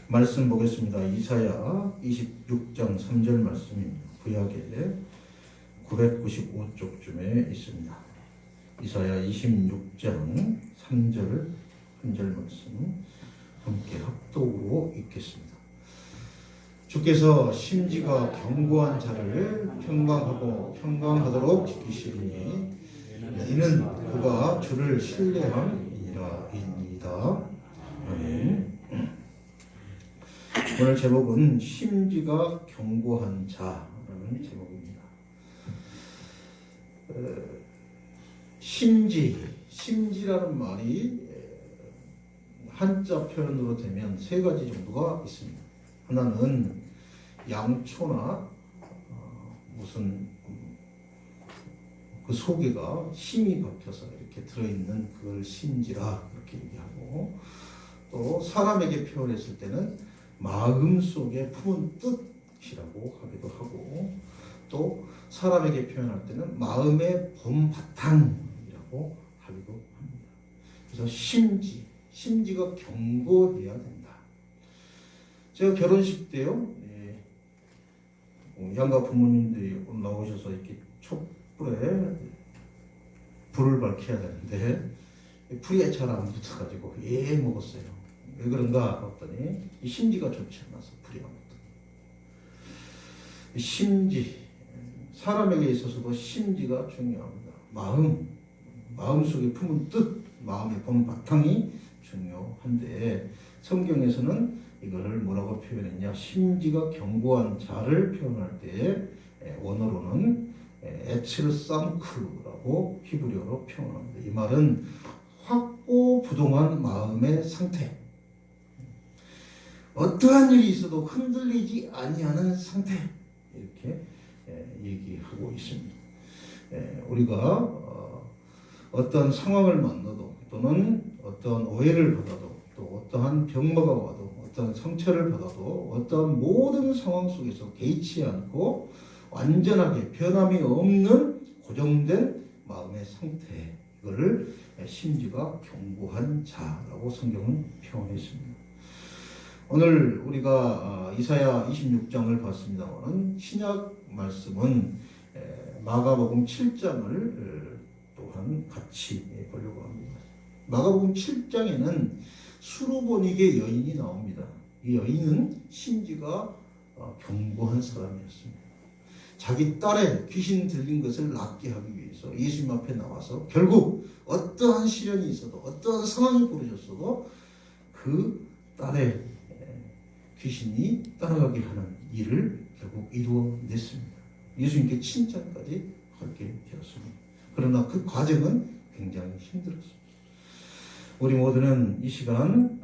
말씀 보겠습니다. 이사야 26장 3절 말씀입니다. 구약의 995쪽쯤에 있습니다. 이사야 26장 3절 한 절 말씀 함께 합독으로 읽겠습니다. 주께서 심지가 견고한 자를 평강하도록 지키시리니 이는 그가 주를 신뢰함이니이다. 아멘. 오늘 제목은 심지가 견고한 자라는 제목입니다. 심지라는 말이 한자 표현으로 되면 세 가지 정도가 있습니다. 하나는 양초나 무슨 그 속에가 힘이 박혀서 이렇게 들어있는 그걸 심지라 이렇게 얘기하고, 또 사람에게 표현했을 때는 마음속에 품은 뜻이라고 하기도 하고, 또 사람에게 표현할 때는 마음의 봄바탕이라고 하기도 합니다. 그래서 심지가 견고해야 된다. 제가 결혼식 때요, 양가 부모님들이 나오셔서 이렇게 촛불에 불을 밝혀야 되는데 불이 잘 안 붙어가지고 먹었어요. 왜 그런가 봤더니 이 심지가 좋지 않아서 불이 안 붙었어요. 심지, 사람에게 있어서도 심지가 중요합니다. 마음속에 품은 뜻, 마음의 본 바탕이 중요한데, 성경에서는 이거를 뭐라고 표현했냐? 심지가 견고한 자를 표현할 때 원어로는 에츠르삼크라고 히브리어로 표현합니다. 이 말은 확고부동한 마음의 상태, 어떠한 일이 있어도 흔들리지 아니하는 상태, 이렇게 얘기하고 있습니다. 우리가 어떤 상황을 만나도, 또는 어떤 오해를 받아도, 또 어떠한 병마가 와도, 어떤 상처를 받아도, 어떠한 모든 상황 속에서 개의치 않고 완전하게 변함이 없는 고정된 마음의 상태, 이거를 심지가 견고한 자라고 성경은 표현했습니다. 오늘 우리가 이사야 26장을 봤습니다만, 신약 말씀은 마가복음 7장을 또한 같이 보려고 합니다. 마가복음 7장에는 수르보닉의 여인이 나옵니다. 이 여인은 심지가 견고한 사람이었습니다. 자기 딸의 귀신 들린 것을 낫게 하기 위해서 예수님 앞에 나와서 결국 어떠한 시련이 있어도, 어떠한 상황이 벌어졌어도 그 딸의 귀신이 따라가게 하는 일을 결국 이루어냈습니다. 예수님께 칭찬까지 하게 되었습니다. 그러나 그 과정은 굉장히 힘들었습니다. 우리 모두는 이 시간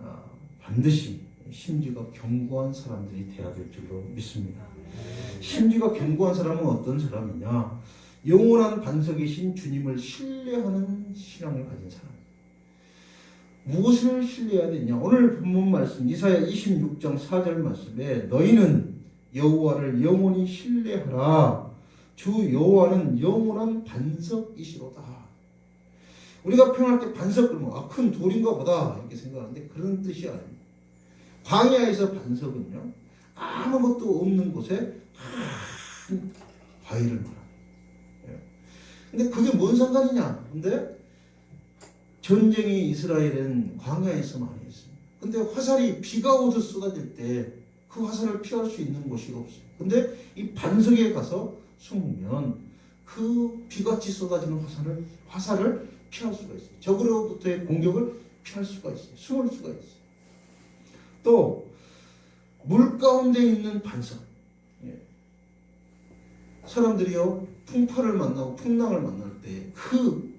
반드시 심지가 견고한 사람들이 되어야 될 줄로 믿습니다. 심지가 견고한 사람은 어떤 사람이냐? 영원한 반석이신 주님을 신뢰하는 신앙을 가진 사람. 무엇을 신뢰해야 되냐? 오늘 본문 말씀 이사야 26장 4절 말씀에 너희는 여호와를 영원히 신뢰하라. 주 여호와는 영원한 반석이시로다. 우리가 표현할 때 반석 그러면 큰 돌인가 보다 이렇게 생각하는데 그런 뜻이 아닙니다. 광야에서 반석은요, 아무것도 없는 곳에 큰 바위를 말합니다. 근데 그게 뭔 상관이냐? 근데 전쟁이 이스라엘은 광야에서 많이 했습니다. 근데 화살이 비가 오듯 쏟아질 때 그 화살을 피할 수 있는 곳이 없어요. 근데 이 반석에 가서 숨으면 그 비같이 쏟아지는 화살을 피할 수가 있어요. 적으로부터의 공격을 피할 수가 있어요. 숨을 수가 있어요. 또 물 가운데 있는 반석. 사람들이요, 풍파를 만나고 풍랑을 만날 때 그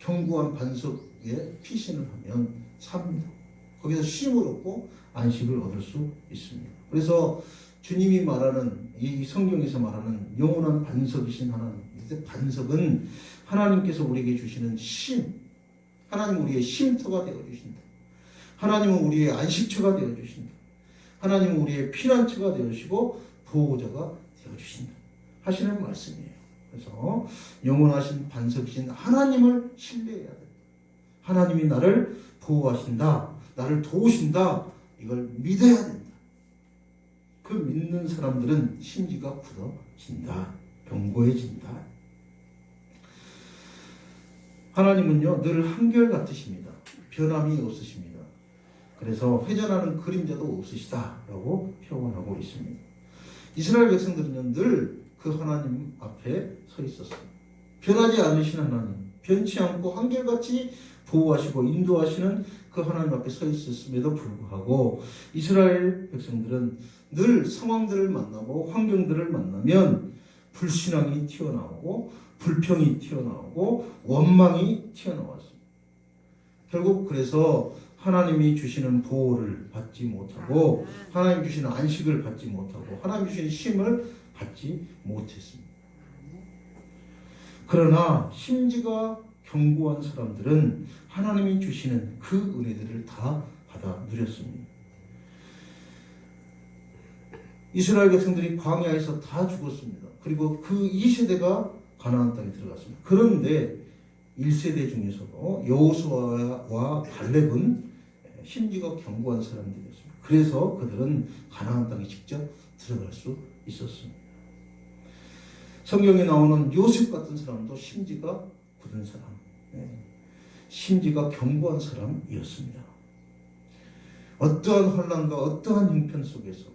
견고한 반석에 피신을 하면 삽니다. 거기서 쉼을 얻고 안식을 얻을 수 있습니다. 그래서 주님이 말하는, 이 성경에서 말하는 영원한 반석이신 하나님, 반석은 하나님께서 우리에게 주시는 쉼, 하나님은 우리의 쉼터가 되어주신다. 하나님은 우리의 안식처가 되어주신다. 하나님은 우리의 피난처가 되어주시고 보호자가 되어주신다 하시는 말씀이에요. 그래서 영원하신 반석이신 하나님을 신뢰해야 된다. 하나님이 나를 보호하신다, 나를 도우신다, 이걸 믿어야 된다. 그 믿는 사람들은 심지가 굳어진다. 견고해진다. 하나님은요 늘 한결같으십니다. 변함이 없으십니다. 그래서 회전하는 그림자도 없으시다라고 표현하고 있습니다. 이스라엘 백성들은요 늘 그 하나님 앞에 서 있었어요. 변하지 않으신 하나님, 변치 않고 한결같이 보호하시고 인도하시는 그 하나님 앞에 서 있었음에도 불구하고 이스라엘 백성들은 늘 상황들을 만나고 환경들을 만나면 불신앙이 튀어나오고 불평이 튀어나오고 원망이 튀어나왔습니다. 결국 그래서 하나님이 주시는 보호를 받지 못하고 하나님 주시는 안식을 받지 못하고 하나님 주시는 쉼을 받지 못했습니다. 그러나 심지가 견고한 사람들은 하나님이 주시는 그 은혜들을 다 받아 누렸습니다. 이스라엘 백성들이 광야에서 다 죽었습니다. 그리고 그 2세대가 가나안 땅에 들어갔습니다. 그런데 1세대 중에서도 여호수아와 갈렙은 심지가 견고한 사람들이었습니다. 그래서 그들은 가나안 땅에 직접 들어갈 수 있었습니다. 성경에 나오는 요셉 같은 사람도 심지가 굳은 사람, 심지가 견고한 사람이었습니다. 어떠한 혼란과 어떠한 형편 속에서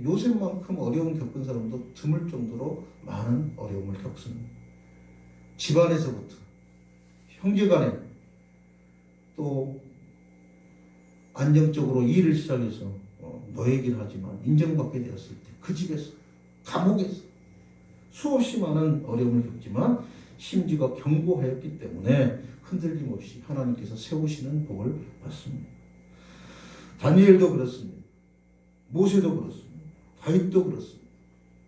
요셉만큼 어려움 겪은 사람도 드물 정도로 많은 어려움을 겪습니다. 집안에서부터 형제간에 또 안정적으로 일을 시작해서 노예기를 하지만 인정받게 되었을 때 그 집에서 감옥에서 수없이 많은 어려움을 겪지만 심지가 견고하였기 때문에 흔들림 없이 하나님께서 세우시는 복을 받습니다. 다니엘도 그렇습니다. 모세도 그렇습니다. 다윗도 그렇습니다.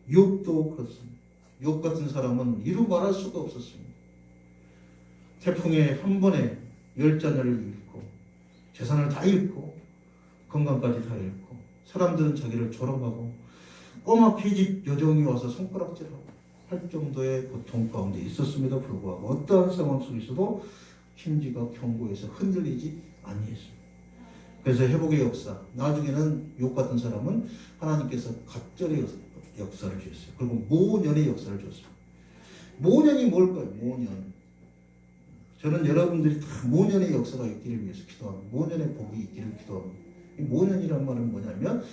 욥도 그렇습니다. 욥 같은 사람은 이루 말할 수가 없었습니다. 태풍에 한 번에 10자녀를 잃고 재산을 다 잃고 건강까지 다 잃고 사람들은 자기를 조롱하고 꼬마 피집 여종이 와서 손가락질하고 할 정도의 고통 가운데 있었음에도 불구하고 어떠한 상황 속에서도 심지가 견고해서 흔들리지 아니했습니다. 그래서 회복의 역사, 나중에는 욥 같은 사람은 하나님께서 갑절의 역사를 주셨어요. 그리고 모년의 역사를 줬어요. 모년이 뭘까요? 모년. 저는 여러분들이 다 모년의 역사가 있기를 위해서 기도합니다. 모년의 복이 있기를 기도합니다. 이 모년이란 말은 뭐냐면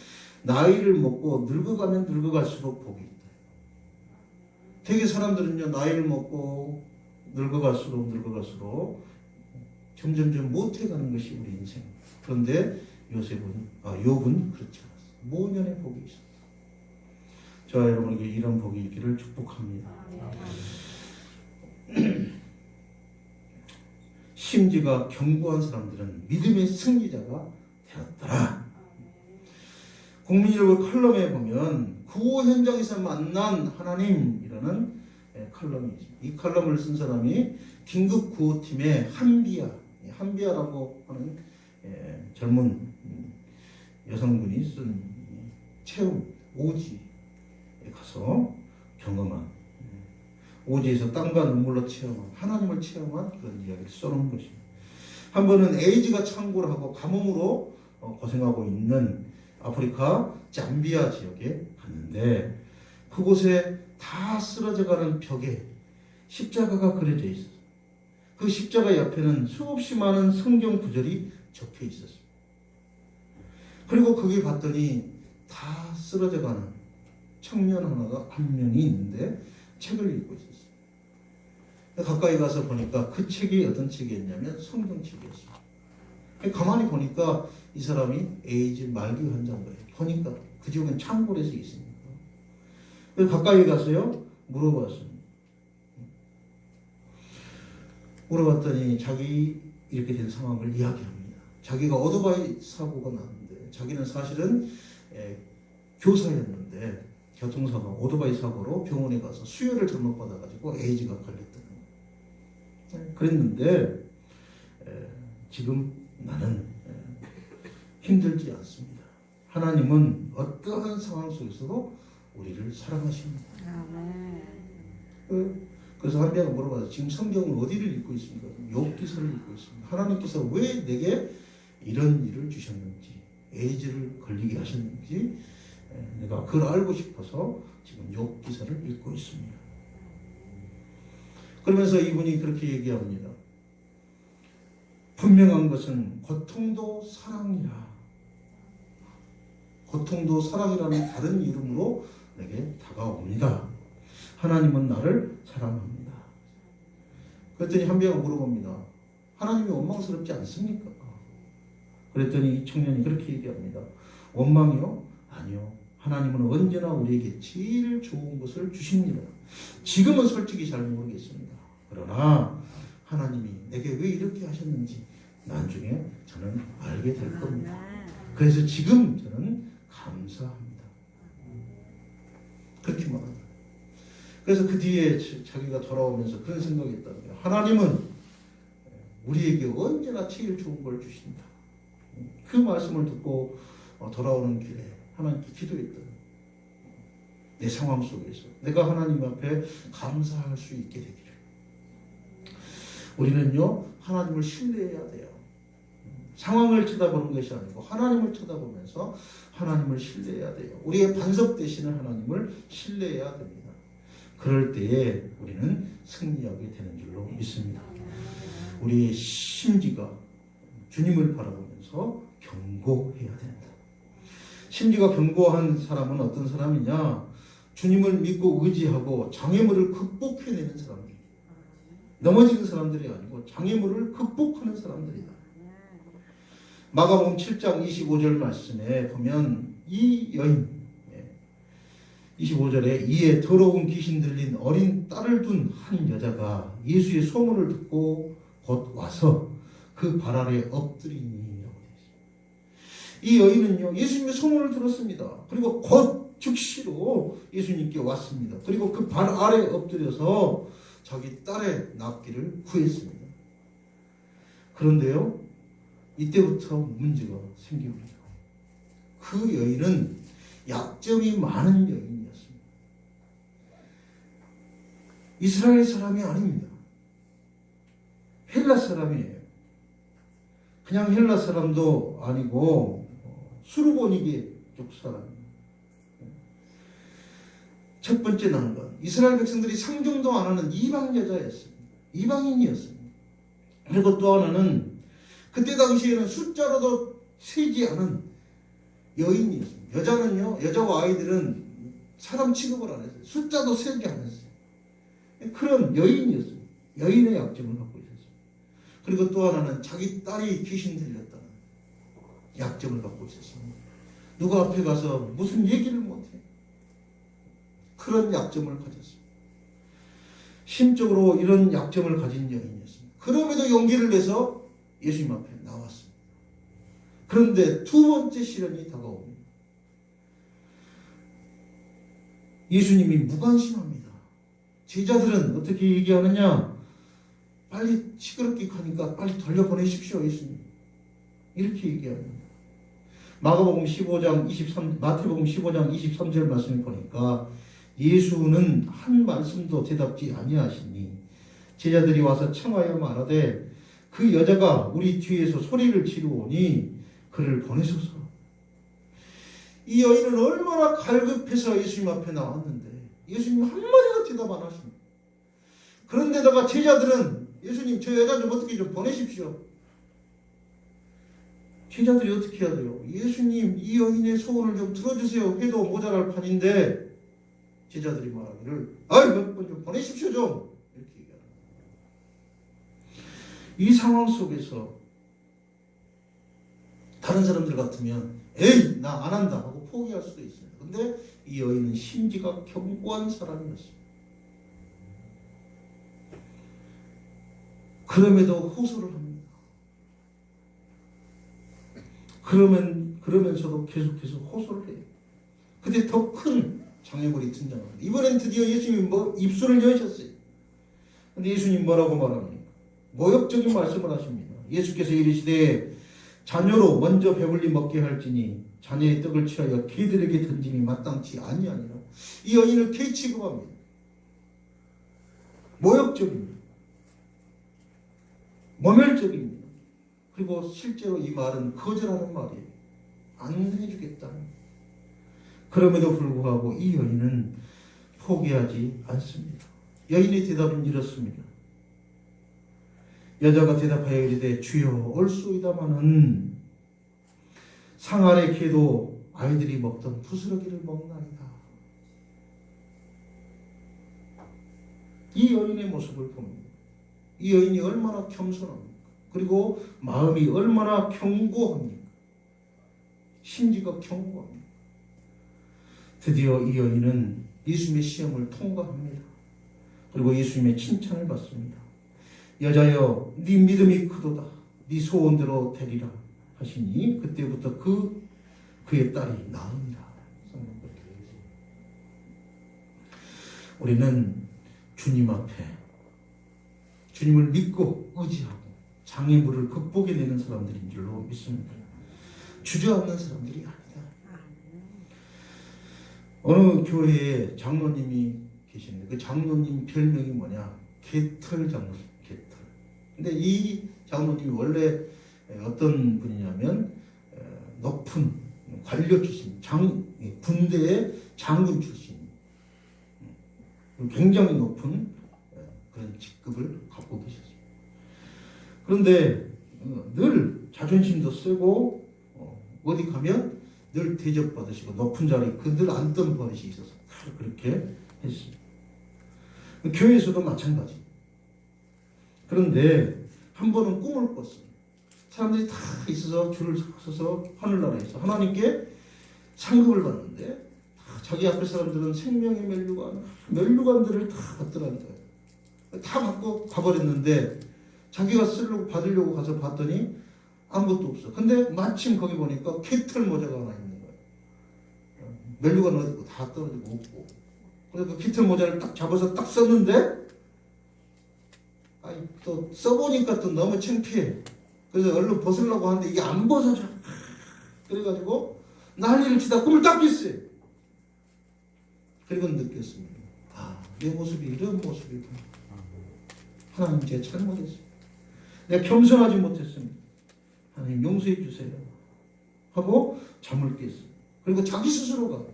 나이를 먹고 늙어가면 늙어갈수록 복이 있다. 되게 사람들은요 나이를 먹고 늙어갈수록 점점점 못해가는 것이 우리 인생. 그런데 욥은 그렇지 않았어요. 모년의 복이 있었다. 저와 여러분에게 이런 복이 있기를 축복합니다. 심지가 견고한 사람들은 믿음의 승리자가 되었더라. 국민일보 칼럼에 보면 구호 현장에서 만난 하나님이라는 칼럼이 있습니다. 이 칼럼을 쓴 사람이 긴급구호팀의 한비아라고 하는 젊은 여성분이 쓴 체험 오지에 가서 경험한 오지에서 땀과 눈물로 체험한 하나님을 체험한 그런 이야기를 써놓은 것입니다. 한 번은 에이즈가 창궐 하고 가뭄으로 고생하고 있는 아프리카 잠비아 지역에 갔는데 그곳에 다 쓰러져가는 벽에 십자가가 그려져 있었어요. 그 십자가 옆에는 수없이 많은 성경 구절이 적혀 있었어요. 그리고 거기 봤더니 다 쓰러져가는 청년 한 명이 있는데 책을 읽고 있었어요. 가까이 가서 보니까 그 책이 어떤 책이었냐면 성경책이었어요. 가만히 보니까 이 사람이 에이즈 말기 환자인 거예요. 보니까 그 지역은 창궐에서 있으니까. 가까이 가서요 물어봤습니다. 물어봤더니 자기 이렇게 된 상황을 이야기합니다. 자기가 오토바이 사고가 났는데 자기는 사실은 교사였는데 교통사고 오토바이 사고로 병원에 가서 수혈을 잘못 받아가지고 에이즈가 걸렸다는 거예요. 그랬는데 지금 나는 힘들지 않습니다. 하나님은 어떠한 상황 속에서도 우리를 사랑하십니다. 그래서 한비아가 물어봐서 지금 성경을 어디를 읽고 있습니까? 욥기서를 읽고 있습니다. 하나님께서 왜 내게 이런 일을 주셨는지, 애질을 걸리게 하셨는지 내가 그걸 알고 싶어서 지금 욥 기사를 읽고 있습니다. 그러면서 이분이 그렇게 얘기합니다. 분명한 것은 고통도 사랑이라. 고통도 사랑이라는 다른 이름으로 내게 다가옵니다. 하나님은 나를 사랑합니다. 그랬더니 한비가 물어봅니다. 하나님이 원망스럽지 않습니까? 그랬더니 이 청년이 그렇게 얘기합니다. 원망이요? 아니요. 하나님은 언제나 우리에게 제일 좋은 것을 주십니다. 지금은 솔직히 잘 모르겠습니다. 그러나 하나님이 내게 왜 이렇게 하셨는지 나중에 저는 알게 될 겁니다. 그래서 지금 저는 감사합니다. 그렇게 말합니다. 그래서 그 뒤에 자기가 돌아오면서 그런 생각이 있다는 거예요. 하나님은 우리에게 언제나 제일 좋은 걸 주신다. 그 말씀을 듣고 돌아오는 길에 하나님께 기도했던 내 상황 속에서 내가 하나님 앞에 감사할 수 있게 되기를. 우리는요 하나님을 신뢰해야 돼요. 상황을 쳐다보는 것이 아니고 하나님을 쳐다보면서 하나님을 신뢰해야 돼요. 우리의 반석 되시는 하나님을 신뢰해야 됩니다. 그럴 때에 우리는 승리하게 되는 줄로 믿습니다. 우리의 심지가 주님을 바라보면서 견고해야 된다. 심지가 견고한 사람은 어떤 사람이냐? 주님을 믿고 의지하고 장애물을 극복해내는 사람들. 넘어지는 사람들이 아니고 장애물을 극복하는 사람들이다. 마가복음 7장 25절 말씀에 보면 이 여인 25절에 이에 더러운 귀신 들린 어린 딸을 둔 한 여자가 예수의 소문을 듣고 곧 와서 그 발 아래 엎드리니 라고 되어 있습니다. 이 여인은요 예수님의 소문을 들었습니다. 그리고 곧 즉시로 예수님께 왔습니다. 그리고 그 발 아래 엎드려서 자기 딸의 낫기를 구했습니다. 그런데요 이때부터 문제가 생깁니다. 그 여인은 약점이 많은 여인이었습니다. 이스라엘 사람이 아닙니다. 헬라 사람이에요. 그냥 헬라 사람도 아니고 수르보니게 쪽 사람입니다. 첫 번째 난관, 이스라엘 백성들이 상종도 안 하는 이방 여자였습니다. 이방인이었습니다. 그리고 또 하나는 그때 당시에는 숫자로도 세지 않은 여인이었습니다. 여자는요, 여자와 아이들은 사람 취급을 안 했어요. 숫자도 세지 않았어요. 그런 여인이었습니다. 여인의 약점을 갖고 있었습니다. 그리고 또 하나는 자기 딸이 귀신 들렸다는 약점을 갖고 있었습니다. 누구 앞에 가서 무슨 얘기를 못해. 그런 약점을 가졌습니다. 심적으로 이런 약점을 가진 여인이었습니다. 그럼에도 용기를 내서 예수님 앞에 나왔습니다. 그런데 두 번째 시련이 다가옵니다. 예수님이 무관심합니다. 제자들은 어떻게 얘기하느냐? 빨리 시끄럽게 가니까 빨리 돌려보내십시오, 예수님. 이렇게 얘기합니다. 마태복음 15장 23절 말씀을 보니까 예수는 한 말씀도 대답지 아니하시니 제자들이 와서 청하여 말하되 그 여자가 우리 뒤에서 소리를 지르오니 그를 보내소서. 이 여인은 얼마나 갈급해서 예수님 앞에 나왔는데 예수님 한마디도 대답 안 하십니다. 그런데다가 제자들은 예수님 저 여자 좀 어떻게 좀 보내십시오. 제자들이 어떻게 해야 돼요? 예수님 이 여인의 소원을 좀 들어주세요 해도 모자랄 판인데 제자들이 말하기를 몇 번 좀 보내십시오 좀 이렇게 얘기합니다. 이 상황 속에서 다른 사람들 같으면 에이 나 안 한다 하고 포기할 수도 있습니다. 근데 이 여인은 심지가 견고한 사람이었습니다. 그럼에도 호소를 합니다. 그러면서도 계속해서 호소를 해요. 근데 더 큰 장애물이 등장합니다. 이번엔 드디어 예수님이 입술을 여셨어요. 근데 예수님 뭐라고 말합니까? 모욕적인 말씀을 하십니다. 예수께서 이르시되 자녀로 먼저 배불리 먹게 할지니 자녀의 떡을 취하여 개들에게 던짐이 마땅치 아니하니라. 이 여인을 개 취급합니다. 모욕적입니다. 모멸적입니다. 그리고 실제로 이 말은 거절하는 말이에요. 안 없다. 그럼에도 불구하고 이 여인은 포기하지 않습니다. 여인의 대답은 이렇습니다. 여자가 대답하여 이르되 주여 올소이다마는 상 아래 개도 아이들이 먹던 부스러기를 먹나이다. 이 여인의 모습을 봅니다. 이 여인이 얼마나 겸손합니까? 그리고 마음이 얼마나 견고합니까? 심지가 견고합니다. 드디어 이 여인은 예수님의 시험을 통과합니다. 그리고 예수님의 칭찬을 받습니다. 여자여 네 믿음이 크도다. 네 소원대로 되리라 하시니 그때부터 그의 딸이 나으니라. 우리는 주님 앞에 주님을 믿고 의지하고 장애물을 극복해내는 사람들인 줄로 믿습니다. 주저앉는 사람들이 아니다. 어느 교회에 장로님이 계시는데 그 장로님 별명이 뭐냐? 개털 장로. 개털. 근데 이 장로님이 원래 어떤 분이냐면 높은 관료 출신, 군대의 장군 출신, 굉장히 높은 그런 직급을 갖고 계셨어요. 그런데 늘 자존심도 세고 어디 가면 늘 대접받으시고 높은 자리에 늘 앉던 버릇이 있어서 그렇게 했습니다. 교회에서도 마찬가지. 그런데 한 번은 꿈을 꿨어요. 사람들이 다 있어서 줄을 서서 하늘나라에서 하나님께 상급을 받는데 자기 앞에 사람들은 생명의 면류관들을 다 받더라는 거예요. 다 받고 가버렸는데 자기가 받으려고 가서 봤더니 아무것도 없어. 근데 마침 거기 보니까 개털 모자가 하나 있는 거예요. 면류관 어디고 다 떨어지고 없고. 그래서 그 개털 모자를 딱 잡아서 딱 썼는데 또 써보니까 또 너무 창피해. 그래서 얼른 벗으려고 하는데 이게 안 벗어져. 그래가지고 난리를 치다 꿈을 딱 깼어요. 그리고 느꼈습니다. 내 모습이 이런 모습이구나. 하나님 제가 잘못했어요. 내가 겸손하지 못했습니다. 하나님 용서해 주세요. 하고 잠을 깼어요. 그리고 자기 스스로가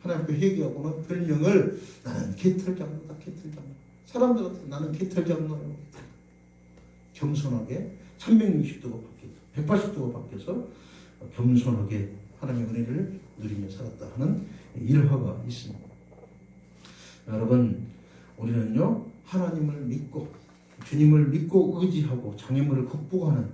하나님께 회개하고는 별명을 나는 개털장로다. 개털장로. 사람들한테 나는 개털장로예요. 겸손하게 360도가 바뀌어서 180도가 바뀌어서 겸손하게 하나님의 은혜를 누리며 살았다 하는 일화가 있습니다. 여러분 우리는요 하나님을 믿고 주님을 믿고 의지하고 장애물을 극복하는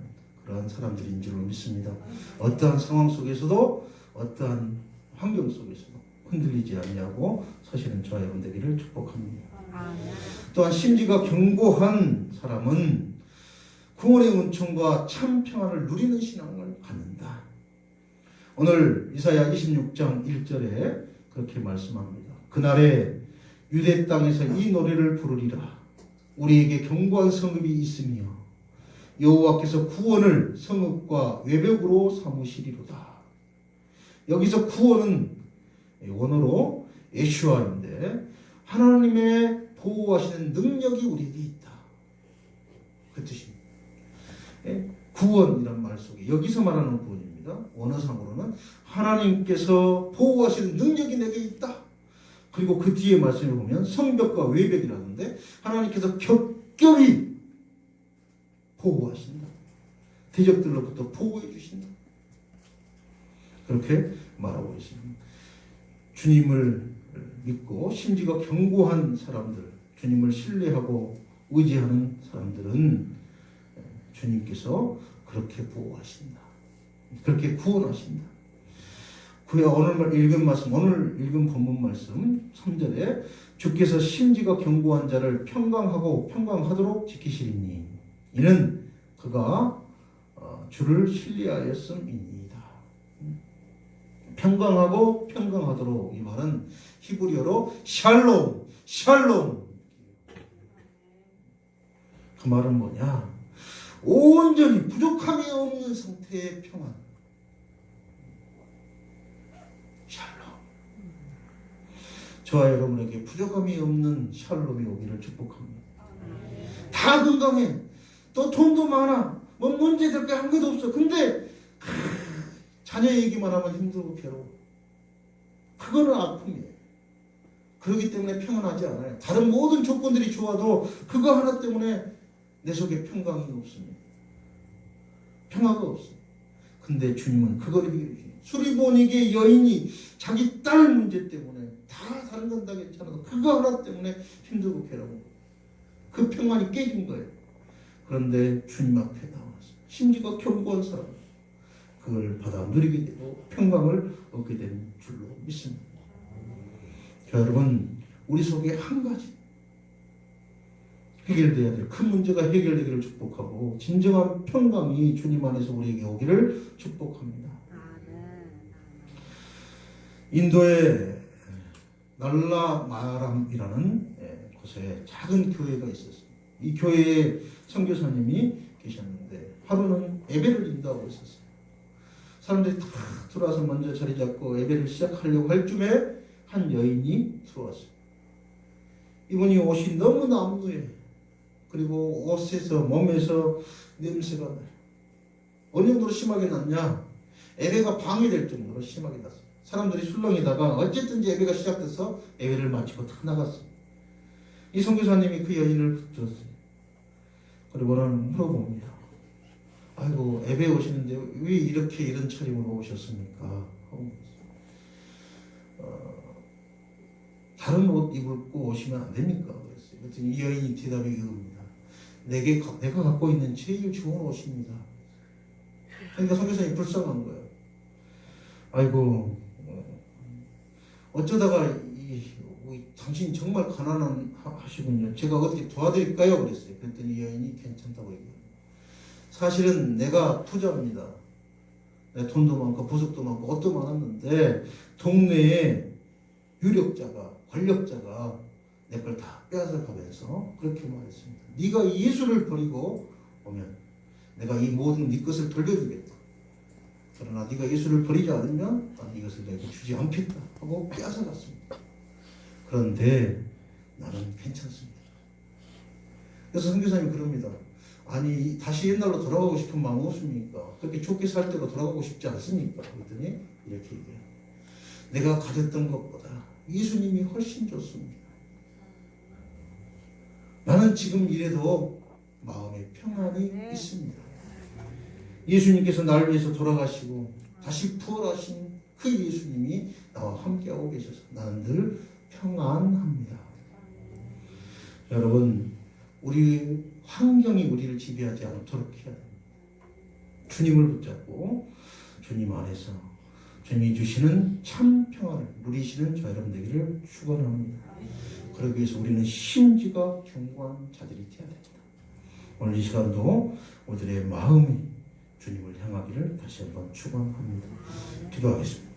그러한 사람들인 줄 믿습니다. 어떠한 상황 속에서도 어떠한 환경 속에서도 흔들리지 않냐고 사실은 저와 여러분 되기를 축복합니다. 또한 심지가 견고한 사람은 구원의 은총과 참 평안을 누리는 신앙을 갖는다. 오늘 이사야 26장 1절에 그렇게 말씀합니다. 그날에 유대 땅에서 이 노래를 부르리라. 우리에게 견고한 성읍이 있으며 여호와께서 구원을 성읍과 외벽으로 삼으시리로다. 여기서 구원은 원어로 예슈아인데 하나님의 보호하시는 능력이 우리에게 있다. 그 뜻입니다. 구원이란 말 속에 여기서 말하는 구원입니다. 원어상으로는 하나님께서 보호하시는 능력이 내게 있다. 그리고 그 뒤에 말씀을 보면 성벽과 외벽이라는데 하나님께서 겹겹이 보호하신다. 대적들로부터 보호해 주신다. 그렇게 말하고 있습니다. 주님을 믿고 심지가 견고한 사람들, 주님을 신뢰하고 의지하는 사람들은 주님께서 그렇게 보호하신다. 그렇게 구원하신다. 오늘 읽은 말씀, 오늘 읽은 본문 말씀 3절에 주께서 심지가 견고한 자를 평강하고 평강하도록 지키시리니 이는 그가 주를 신뢰하였음이니이다. 평강하고 평강하도록 이 말은 히브리어로 샬롬, 샬롬. 그 말은 뭐냐? 온전히 부족함이 없는 상태의 평안. 샬롬. 저와 여러분에게 부족함이 없는 샬롬이 오기를 축복합니다. 다 건강해. 또 돈도 많아. 뭐 문제될 게 한 개도 없어. 근데 자녀 얘기만 하면 힘들고 괴로워. 그거는 아픔이에요. 그렇기 때문에 평안하지 않아요. 다른 모든 조건들이 좋아도 그거 하나 때문에 내 속에 평강이 없습니다. 평화가 없어요. 근데 주님은 그걸 해결해 주세요. 수리보니게 여인이 자기 딸 문제 때문에 다 다른 건 다 괜찮아도 그거 하나 때문에 힘들고 괴로워. 그 평안이 깨진 거예요. 그런데 주님 앞에 나와서 심지어 견고한 사람 그걸 받아 누리게 되고 평강을 얻게 되는 줄로 믿습니다. 자, 여러분 우리 속에 한 가지 해결돼야 될 큰 문제가 해결되기를 축복하고 진정한 평강이 주님 안에서 우리에게 오기를 축복합니다. 인도의 날라마람이라는 곳에 작은 교회가 있었어요. 이 교회에 선교사님이 계셨는데 하루는 예배를 인도하고 있었어요. 사람들이 다 들어와서 먼저 자리 잡고 예배를 시작하려고 할 쯤에 한 여인이 들어왔어요. 이분이 옷이 너무 남루해. 그리고 옷에서 몸에서 냄새가 나요. 어느 정도로 심하게 났냐? 예배가 방해될 정도로 심하게 났어요. 사람들이 술렁이다가 어쨌든지 예배가 시작돼서 예배를 마치고 다 나갔어요. 이 선교사님이 그 여인을 붙들었어요. 그리고는 물어봅니다. 아이고 예배 오시는데 왜 이렇게 이런 차림으로 오셨습니까? 다른 옷 입고 오시면 안 됩니까? 그랬어요. 그랬더니 이 여인이 대답이 이겁니다. 내가 갖고 있는 제일 좋은 옷입니다. 그러니까 선교사님이 불쌍한 거예요. 아이고 어쩌다가 당신 정말 가난하시군요. 제가 어떻게 도와드릴까요? 그랬어요. 그랬더니 이 여인이 괜찮다고 얘기해요. 사실은 내가 부자입니다. 내 돈도 많고 보석도 많고 옷도 많았는데 동네에 유력자가 권력자가 내 걸 다 빼앗아가면서 그렇게 말했습니다. 네가 예수를 버리고 오면 내가 이 모든 네 것을 돌려주겠다. 그러나 네가 예수를 버리지 않으면 난 이것을 내게 주지 않겠다 하고 빼앗아갔습니다. 그런데 나는 괜찮습니다. 그래서 선교사님이 그럽니다. 아니 다시 옛날로 돌아가고 싶은 마음 없습니까? 그렇게 좋게 살 때로 돌아가고 싶지 않습니까? 그랬더니 이렇게 얘기해요. 내가 가졌던 것보다 예수님이 훨씬 좋습니다. 나는 지금 이래도 마음에 평안이 있습니다. 예수님께서 나를 위해서 돌아가시고 다시 부활하신 그 예수님이 나와 함께하고 계셔서 나는 늘 평안합니다. 여러분 우리 환경이 우리를 지배하지 않도록 해야 됩니다. 주님을 붙잡고 주님 안에서 주님이 주시는 참 평안을 누리시는 저 여러분 되기를 축원합니다. 그러기 위해서 우리는 심지가 견고한 자들이 되어야 됩니다. 오늘 이 시간도 우리들의 마음이 주님을 향하기를 다시 한번 축원합니다. 기도하겠습니다.